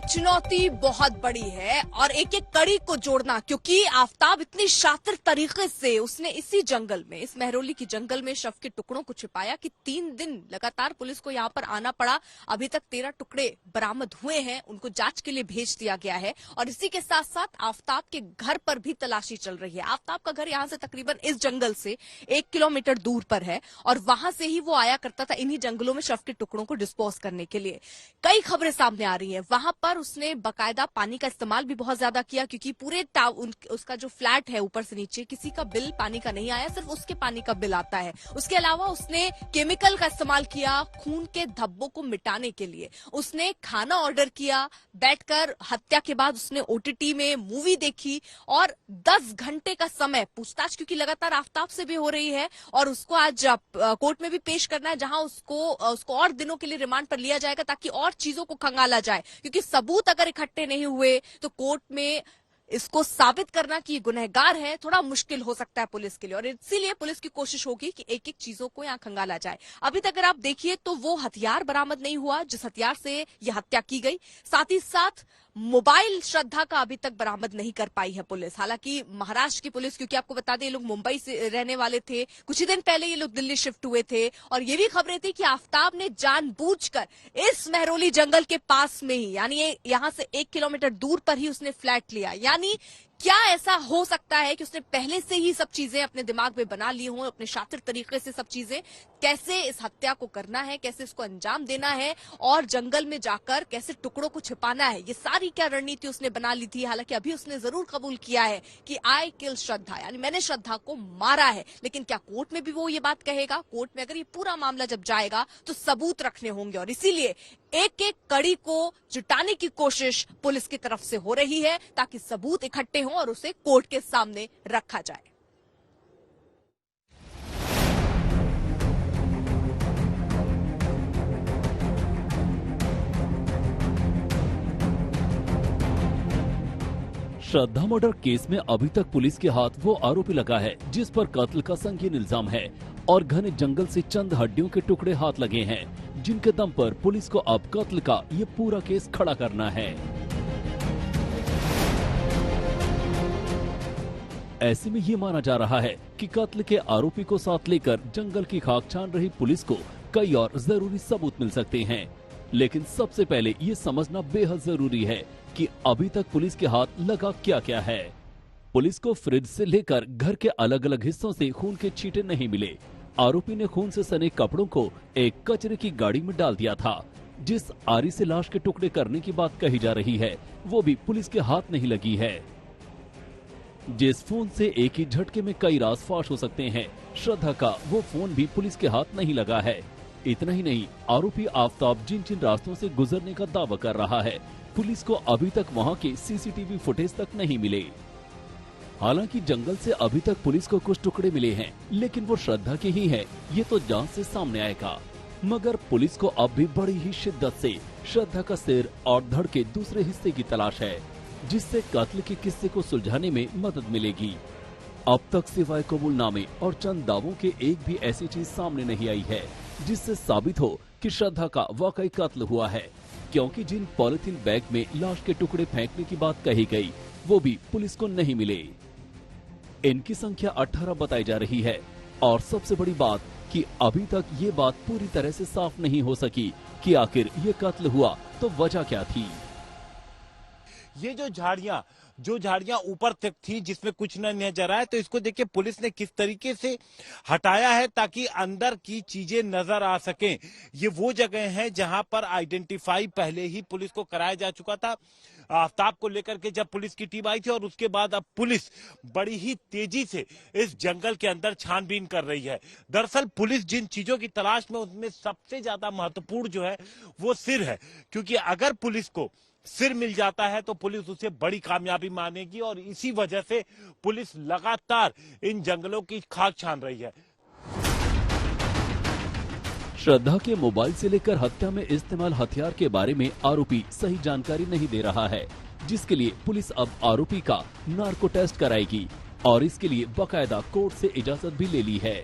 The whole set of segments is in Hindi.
चुनौती बहुत बड़ी है और एक एक कड़ी को जोड़ना, क्योंकि आफताब इतनी शातिर तरीके से उसने इसी जंगल में, इस मेहरौली की जंगल में शव के टुकड़ों को छिपाया कि 3 दिन लगातार पुलिस को यहां पर आना पड़ा। अभी तक 13 टुकड़े बरामद हुए हैं, उनको जांच के लिए भेज दिया गया है और इसी के साथ साथ आफताब के घर पर भी तलाशी चल रही है। आफताब का घर यहां से तकरीबन इस जंगल से 1 किलोमीटर दूर पर है और वहां से ही वो आया करता था इन्हीं जंगलों में शव के टुकड़ों को डिस्पोज करने के लिए। कई खबरें सामने आ रही हैं। वहां पर उसने बकायदा पानी का इस्तेमाल भी बहुत ज्यादा किया, क्योंकि पूरे उसका जो फ्लैट है ऊपर से नीचे किसी का बिल पानी का नहीं आया, सिर्फ उसके पानी का बिल आता है। उसके अलावा उसने केमिकल का इस्तेमाल किया खून के धब्बों को मिटाने के लिए। उसने खाना ऑर्डर किया, बैठकर हत्या के बाद उसने ओटीटी में मूवी देखी और 10 घंटे का समय पूछताछ, क्योंकि लगातार आफताब से भी हो रही है और उसको आज कोर्ट में भी पेश करना है, जहां उसको और दिनों के लिए रिमांड पर लिया जाएगा ताकि और चीजों को खंगाला जाए, क्योंकि सबूत अगर इकट्ठे नहीं हुए तो कोर्ट में इसको साबित करना कि ये गुनहगार है थोड़ा मुश्किल हो सकता है पुलिस के लिए। और इसीलिए पुलिस की कोशिश होगी कि एक एक चीजों को यहां खंगाला जाए। अभी तक अगर आप देखिए तो वो हथियार बरामद नहीं हुआ जिस हथियार से ये हत्या की गई। साथ ही साथ मोबाइल श्रद्धा का अभी तक बरामद नहीं कर पाई है पुलिस। हालांकि महाराष्ट्र की पुलिस, क्योंकि आपको बता दें ये लोग मुंबई से रहने वाले थे, कुछ ही दिन पहले ये लोग दिल्ली शिफ्ट हुए थे और ये भी खबरें थी कि आफताब ने जानबूझकर इस मेहरौली जंगल के पास में ही, यानी यहां से 1 किलोमीटर दूर पर ही उसने फ्लैट लिया। यानी क्या ऐसा हो सकता है कि उसने पहले से ही सब चीजें अपने दिमाग में बना ली हों, अपने शातिर तरीके से सब चीजें, कैसे इस हत्या को करना है, कैसे इसको अंजाम देना है और जंगल में जाकर कैसे टुकड़ों को छिपाना है, ये सारी क्या रणनीति उसने बना ली थी। हालांकि अभी उसने जरूर कबूल किया है कि आई किल श्रद्धा, यानी मैंने श्रद्धा को मारा है। लेकिन क्या कोर्ट में भी वो ये बात कहेगा? कोर्ट में अगर ये पूरा मामला जब जाएगा तो सबूत रखने होंगे और इसीलिए एक एक कड़ी को जुटाने की कोशिश पुलिस की तरफ से हो रही है ताकि सबूत इकट्ठे हों और उसे कोर्ट के सामने रखा जाए। श्रद्धा मर्डर केस में अभी तक पुलिस के हाथ वो आरोपी लगा है जिस पर कत्ल का संगीन इल्जाम है और घने जंगल से चंद हड्डियों के टुकड़े हाथ लगे हैं, जिनके दम पर पुलिस को अब कत्ल का ये पूरा केस खड़ा करना है। ऐसे में ये माना जा रहा है कि कत्ल के आरोपी को साथ लेकर जंगल की खाक छान रही पुलिस को कई और जरूरी सबूत मिल सकते हैं। लेकिन सबसे पहले ये समझना बेहद जरूरी है कि अभी तक पुलिस के हाथ लगा क्या क्या है। पुलिस को फ्रिज से लेकर घर के अलग अलग हिस्सों से खून के छींटे नहीं मिले। आरोपी ने खून से सने कपड़ों को एक कचरे की गाड़ी में डाल दिया था। जिस आरी से लाश के टुकड़े करने की बात कही जा रही है वो भी पुलिस के हाथ नहीं लगी है। जिस फोन से एक ही झटके में कई राज फाश हो सकते हैं, श्रद्धा का वो फोन भी पुलिस के हाथ नहीं लगा है। इतना ही नहीं, आरोपी आफताब जिन जिन रास्तों से गुजरने का दावा कर रहा है, पुलिस को अभी तक वहां के सीसीटीवी फुटेज तक नहीं मिले। हालांकि जंगल से अभी तक पुलिस को कुछ टुकड़े मिले हैं, लेकिन वो श्रद्धा के ही है, ये तो जांच से सामने आएगा। मगर पुलिस को अब भी बड़ी ही शिद्दत से श्रद्धा का सिर और धड़ के दूसरे हिस्से की तलाश है, जिससे कत्ल के किस्से को सुलझाने में मदद मिलेगी। अब तक सिवाय कबूलनामे और चंद दावों के एक भी ऐसी चीज सामने नहीं आई है जिससे साबित हो कि श्रद्धा का वाकई कत्ल हुआ है, क्योंकि जिन पॉलिथीन बैग में लाश के टुकड़े फेंकने की बात कही गई वो भी पुलिस को नहीं मिले। इनकी संख्या 18 बताई जा रही है और सबसे बड़ी बात कि अभी तक ये बात पूरी तरह से साफ नहीं हो सकी कि आखिर ये कत्ल हुआ तो वजह क्या थी। ये जो झाड़ियां ऊपर तक थी जिसमें कुछ न नजर आए, तो इसको देखिए पुलिस ने किस तरीके से हटाया है ताकि अंदर की चीजें नजर आ सकें। ये वो जगह है जहां पर आइडेंटिफाई पहले ही पुलिस को कराया जा चुका था आफताब को लेकर के, जब पुलिस की टीम आई थी। और उसके बाद अब पुलिस बड़ी ही तेजी से इस जंगल के अंदर छानबीन कर रही है। दरअसल पुलिस जिन चीजों की तलाश में, उनमें सबसे ज्यादा महत्वपूर्ण जो है वो सिर है, क्योंकि अगर पुलिस को सिर मिल जाता है तो पुलिस उसे बड़ी कामयाबी मानेगी और इसी वजह से पुलिस लगातार इन जंगलों की खाक छान रही है। श्रद्धा के मोबाइल से लेकर हत्या में इस्तेमाल हथियार के बारे में आरोपी सही जानकारी नहीं दे रहा है, जिसके लिए पुलिस अब आरोपी का नार्को टेस्ट कराएगी और इसके लिए बाकायदा कोर्ट से इजाजत भी ले ली है।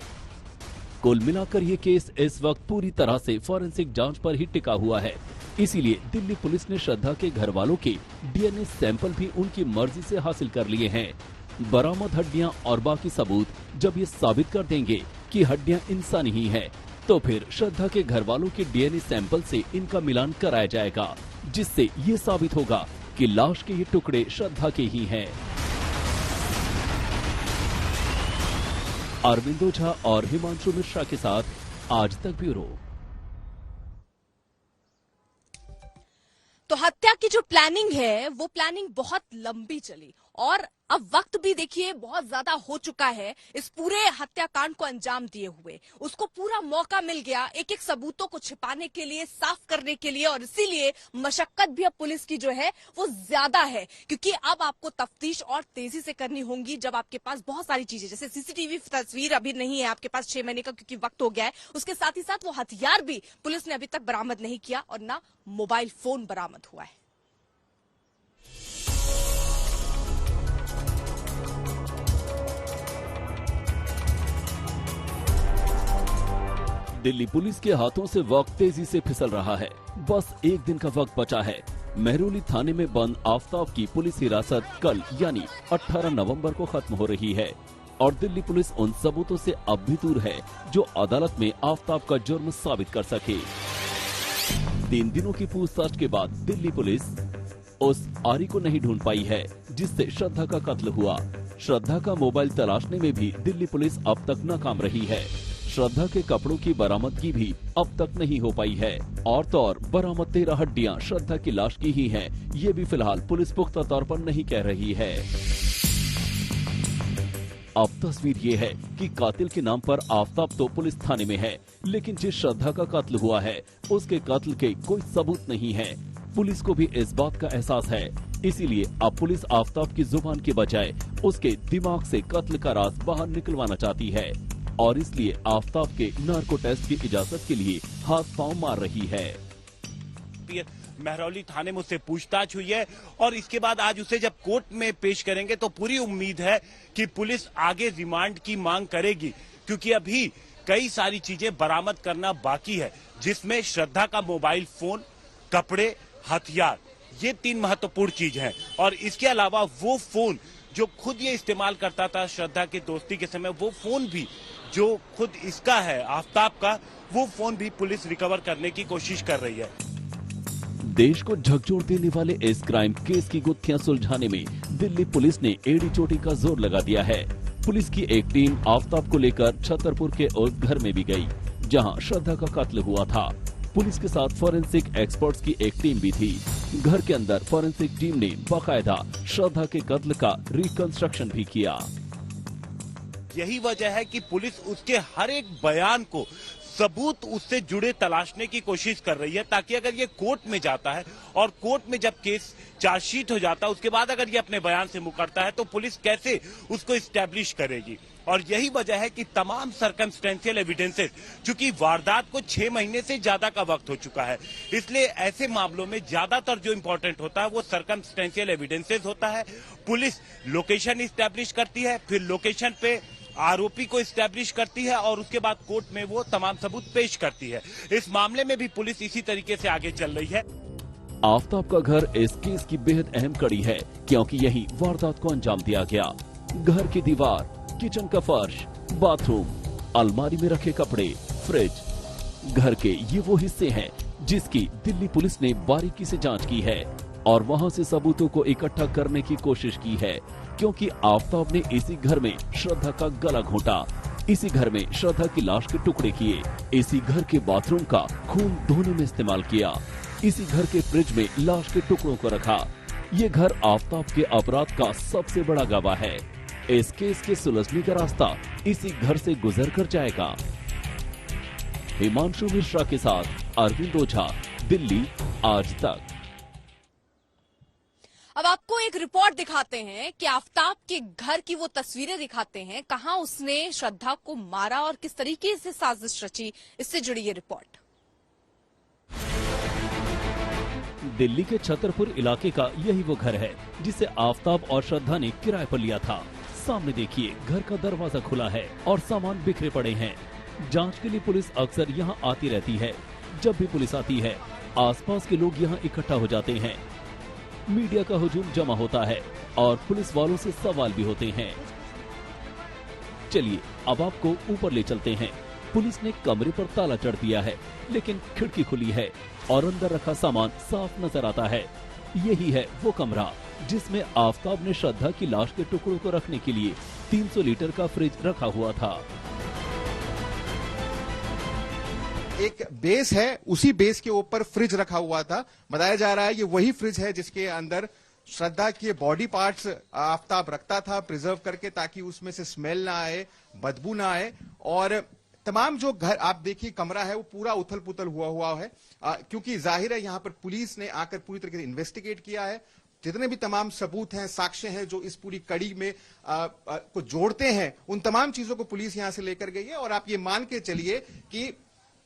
कुल मिलाकर ये केस इस वक्त पूरी तरह से फॉरेंसिक जांच पर ही टिका हुआ है। इसीलिए दिल्ली पुलिस ने श्रद्धा के घर वालों के डीएनए सैंपल भी उनकी मर्जी से हासिल कर लिए हैं। बरामद हड्डियां और बाकी सबूत जब ये साबित कर देंगे कि हड्डियां इंसानी ही हैं, तो फिर श्रद्धा के घर वालों के डीएनए सैंपल से इनका मिलान कराया जाएगा, जिससे ये साबित होगा कि लाश के ये टुकड़े श्रद्धा के ही हैं। अरविंद ओझा और हिमांशु मिश्रा के साथ आज तक ब्यूरो। तो हत्या की जो प्लानिंग है वो प्लानिंग बहुत लंबी चली और अब वक्त भी देखिए बहुत ज्यादा हो चुका है इस पूरे हत्याकांड को अंजाम दिए हुए। उसको पूरा मौका मिल गया एक एक सबूतों को छिपाने के लिए, साफ करने के लिए, और इसीलिए मशक्कत भी अब पुलिस की जो है वो ज्यादा है, क्योंकि अब आपको तफ्तीश और तेजी से करनी होगी जब आपके पास बहुत सारी चीजें, जैसे सीसीटीवी तस्वीर अभी नहीं है आपके पास 6 महीने का क्योंकि वक्त हो गया है, उसके साथ ही साथ वो हथियार भी पुलिस ने अभी तक बरामद नहीं किया और ना मोबाइल फोन बरामद हुआ है। दिल्ली पुलिस के हाथों से वक्त तेजी से फिसल रहा है। बस एक दिन का वक्त बचा है। मेहरौली थाने में बंद आफताब की पुलिस हिरासत कल यानी 18 नवंबर को खत्म हो रही है और दिल्ली पुलिस उन सबूतों से अब भी दूर है जो अदालत में आफताब का जुर्म साबित कर सके। 3 दिनों की पूछताछ के बाद दिल्ली पुलिस उस आरी को नहीं ढूंढ पाई है जिससे श्रद्धा का कत्ल हुआ। श्रद्धा का मोबाइल तलाशने में भी दिल्ली पुलिस अब तक नाकाम रही है। श्रद्धा के कपड़ों की बरामदगी भी अब तक नहीं हो पाई है और तो और बरामद 13 हड्डियां श्रद्धा की लाश की ही हैं। ये भी फिलहाल पुलिस पुख्ता तौर पर नहीं कह रही है। अब तस्वीर ये है कि कातिल के नाम पर आफताब तो पुलिस थाने में है, लेकिन जिस श्रद्धा का कत्ल हुआ है उसके कत्ल के कोई सबूत नहीं है। पुलिस को भी इस बात का एहसास है, इसीलिए अब पुलिस आफताब की जुबान के बजाय उसके दिमाग से कत्ल का राज बाहर निकलवाना चाहती है और इसलिए आफताब के नार्को टेस्ट की इजाजत के लिए हाथ पांव मार रही है। मेहरौली थाने में उससे पूछताछ हुई है और इसके बाद आज उसे जब कोर्ट में पेश करेंगे तो पूरी उम्मीद है कि पुलिस आगे रिमांड की मांग करेगी, क्योंकि अभी कई सारी चीजें बरामद करना बाकी है, जिसमें श्रद्धा का मोबाइल फोन, कपड़े, हथियार, ये 3 महत्वपूर्ण चीज हैं। और इसके अलावा वो फोन जो खुद ये इस्तेमाल करता था श्रद्धा की दोस्ती के समय, वो फोन भी जो खुद इसका है आफताब का, वो फोन भी पुलिस रिकवर करने की कोशिश कर रही है। देश को झकझोर देने वाले इस क्राइम केस की गुत्थियां सुलझाने में दिल्ली पुलिस ने एड़ी चोटी का जोर लगा दिया है। पुलिस की एक टीम आफताब को लेकर छतरपुर के उस घर में भी गई जहां श्रद्धा का कत्ल हुआ था। पुलिस के साथ फॉरेंसिक एक्सपर्ट्स की एक टीम भी थी। घर के अंदर फॉरेंसिक टीम ने बाकायदा श्रद्धा के कत्ल का रिकंस्ट्रक्शन भी किया। यही वजह है कि पुलिस उसके हर एक बयान को, सबूत उससे जुड़े तलाशने की कोशिश कर रही है, ताकि अगर ये कोर्ट में जाता है और कोर्ट में जब केस चार्जशीट हो जाता है उसके बाद अगर ये अपने बयान से मुकरता है तो पुलिस कैसे उसको इस्टेब्लिश करेगी। और यही वजह है कि तमाम सर्कमस्टेंशियल एविडेंसेस, चूंकि वारदात को 6 महीने से ज्यादा का वक्त हो चुका है, इसलिए ऐसे मामलों में ज्यादातर जो इम्पोर्टेंट होता है वो सर्कमस्टेंशियल एविडेंसेस होता है। पुलिस लोकेशन इस्टेब्लिश करती है, फिर लोकेशन पे आरोपी को इस्टेब्लिश करती है और उसके बाद कोर्ट में वो तमाम सबूत पेश करती है। इस मामले में भी पुलिस इसी तरीके से आगे चल रही है। आफताब का घर इस केस की बेहद अहम कड़ी है, क्योंकि यही वारदात को अंजाम दिया गया। घर की दीवार, किचन का फर्श, बाथरूम, अलमारी में रखे कपड़े, फ्रिज, घर के ये वो हिस्से हैं जिसकी दिल्ली पुलिस ने बारीकी से जांच की है और वहां से सबूतों को इकट्ठा करने की कोशिश की है, क्योंकि आफताब ने इसी घर में श्रद्धा का गला घोंटा, इसी घर में श्रद्धा की लाश के टुकड़े किए, इसी घर के बाथरूम का खून धोने में इस्तेमाल किया, इसी घर के फ्रिज में लाश के टुकड़ों को रखा। ये घर आफताब के अपराध का सबसे बड़ा गवाह है। इस केस के सुलझने का रास्ता इसी घर से गुजर कर जाएगा। हिमांशु मिश्रा के साथ अरविंद ओझा, दिल्ली आज तक। अब आपको एक रिपोर्ट दिखाते हैं कि आफताब के घर की वो तस्वीरें दिखाते हैं, कहां उसने श्रद्धा को मारा और किस तरीके से साजिश रची। इससे जुड़ी ये रिपोर्ट। दिल्ली के छतरपुर इलाके का यही वो घर है जिसे आफताब और श्रद्धा ने किराए पर लिया था। सामने देखिए, घर का दरवाजा खुला है और सामान बिखरे पड़े हैं। जांच के लिए पुलिस अक्सर यहाँ आती रहती है। जब भी पुलिस आती है, आसपास के लोग यहाँ इकट्ठा हो जाते हैं। मीडिया का हुजूम जमा होता है और पुलिस वालों से सवाल भी होते हैं। चलिए अब आपको ऊपर ले चलते हैं। पुलिस ने कमरे पर ताला चढ़ दिया है, लेकिन खिड़की खुली है और अंदर रखा सामान साफ नजर आता है। यही है वो कमरा जिसमें आफताब ने श्रद्धा की लाश के टुकड़ों को रखने के लिए 300 लीटर का फ्रिज रखा हुआ था। एक बेस है, उसी बेस के ऊपर फ्रिज रखा हुआ था। बताया जा रहा है ये वही फ्रिज है जिसके अंदर श्रद्धा के बॉडी पार्ट्स आफताब रखता था प्रिजर्व करके, ताकि उसमें से स्मेल ना आए, बदबू ना आए। और तमाम जो घर आप देखिए कमरा है वो पूरा उथल पुथल हुआ है, क्योंकि जाहिर है यहाँ पर पुलिस ने आकर पूरी तरीके से इन्वेस्टिगेट किया है। जितने भी तमाम सबूत हैं, साक्ष्य हैं जो इस पूरी कड़ी में को जोड़ते हैं, उन तमाम चीजों को पुलिस यहां से लेकर गई है। और आप ये मान के चलिए कि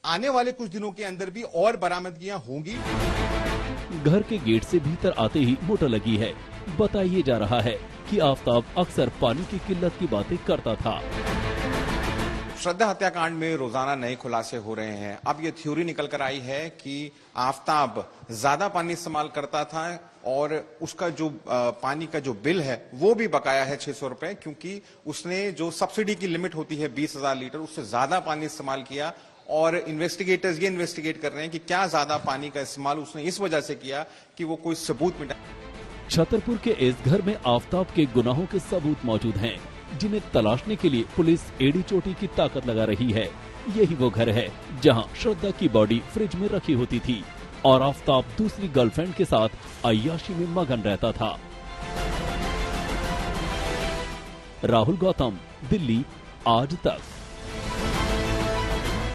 आने वाले कुछ दिनों के अंदर भी और बरामदगियां होंगी। घर के गेट से भीतर आते ही मोटर लगी है। बताया जा रहा है कि आफताब अक्सर पानी की किल्लत की बातें करता था। श्रद्धा हत्याकांड में रोजाना नए खुलासे हो रहे हैं। अब ये थ्योरी निकल कर आई है कि आफताब ज्यादा पानी इस्तेमाल करता था और उसका जो पानी का जो बिल है वो भी बकाया है 600 रुपए, क्योंकि उसने जो सब्सिडी की लिमिट होती है 20,000 लीटर, उससे ज्यादा पानी इस्तेमाल किया। और इन्वेस्टिगेटर्स ये इन्वेस्टिगेट कर रहे हैं कि क्या ज्यादा पानी का इस्तेमाल उसने इस वजह से किया कि वो कोई सबूत मिटा। छतरपुर के इस घर में आफताब के गुनाहों के सबूत मौजूद हैं, जिन्हें तलाशने के लिए पुलिस एड़ी चोटी की ताकत लगा रही है। यही वो घर है जहां श्रद्धा की बॉडी फ्रिज में रखी होती थी और आफताब दूसरी गर्लफ्रेंड के साथ अय्याशी में मगन रहता था। राहुल गौतम, दिल्ली, आज तक।